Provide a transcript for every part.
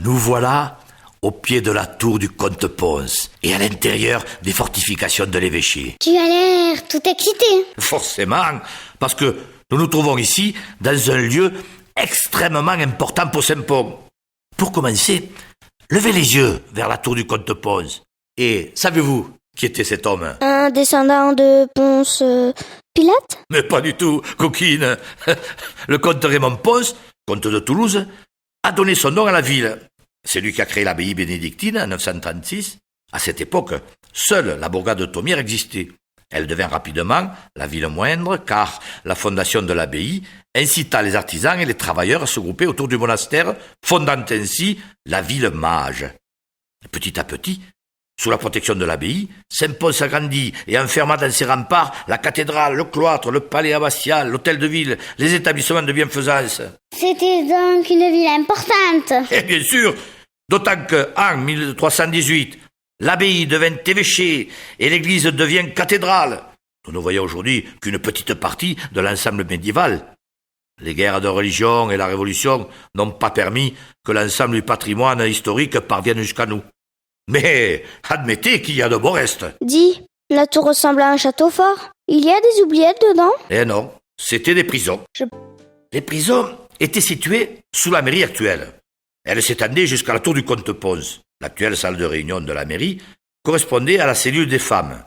Nous voilà au pied de la tour du comte Pons et à l'intérieur des fortifications de l'évêché. Tu as l'air tout excité. Forcément, parce que nous nous trouvons ici dans un lieu extrêmement important pour Saint-Pons. Pour commencer, levez les yeux vers la tour du comte Pons. Et savez-vous qui était cet homme? Un descendant de Ponce Pilate? Mais pas du tout, coquine. Le comte Raymond Pons, comte de Toulouse, a donné son nom à la ville. C'est lui qui a créé l'abbaye bénédictine en 936. À cette époque, seule la bourgade de Thomières existait. Elle devint rapidement la ville moindre car la fondation de l'abbaye incita les artisans et les travailleurs à se grouper autour du monastère, fondant ainsi la ville mage. Petit à petit, sous la protection de l'abbaye, Saint-Pons s'agrandit et enferma dans ses remparts la cathédrale, le cloître, le palais abbatial, l'hôtel de ville, les établissements de bienfaisance. C'était donc une ville importante. Et bien sûr, d'autant qu'en 1318, l'abbaye devint évêché et l'église devient cathédrale. Nous ne voyons aujourd'hui qu'une petite partie de l'ensemble médiéval. Les guerres de religion et la Révolution n'ont pas permis que l'ensemble du patrimoine historique parvienne jusqu'à nous. Mais admettez qu'il y a de beaux restes. Dis, la tour ressemble à un château fort. Il y a des oubliettes dedans? Eh non, c'était des prisons. Les prisons étaient situées sous la mairie actuelle. Elles s'étendaient jusqu'à la tour du comte Pons. L'actuelle salle de réunion de la mairie correspondait à la cellule des femmes.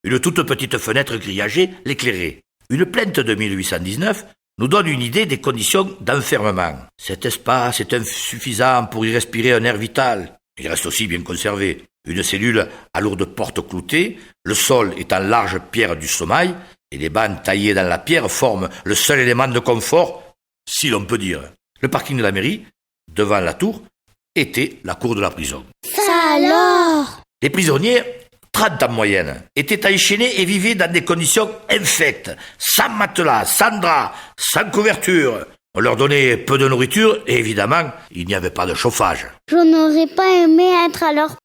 Une toute petite fenêtre grillagée l'éclairait. Une plainte de 1819 nous donne une idée des conditions d'enfermement. Cet espace est insuffisant pour y respirer un air vital. Il reste aussi bien conservé. Une cellule à lourde porte cloutée, le sol est en large pierre du sommeil, et les bancs taillés dans la pierre forment le seul élément de confort, si l'on peut dire. Le parking de la mairie, devant la tour, était la cour de la prison. Ça alors? Les prisonniers, 30 en moyenne, étaient enchaînés et vivaient dans des conditions infectes, sans matelas, sans drap, sans couverture. On leur donnait peu de nourriture et évidemment, il n'y avait pas de chauffage. Je n'aurais pas aimé être à leur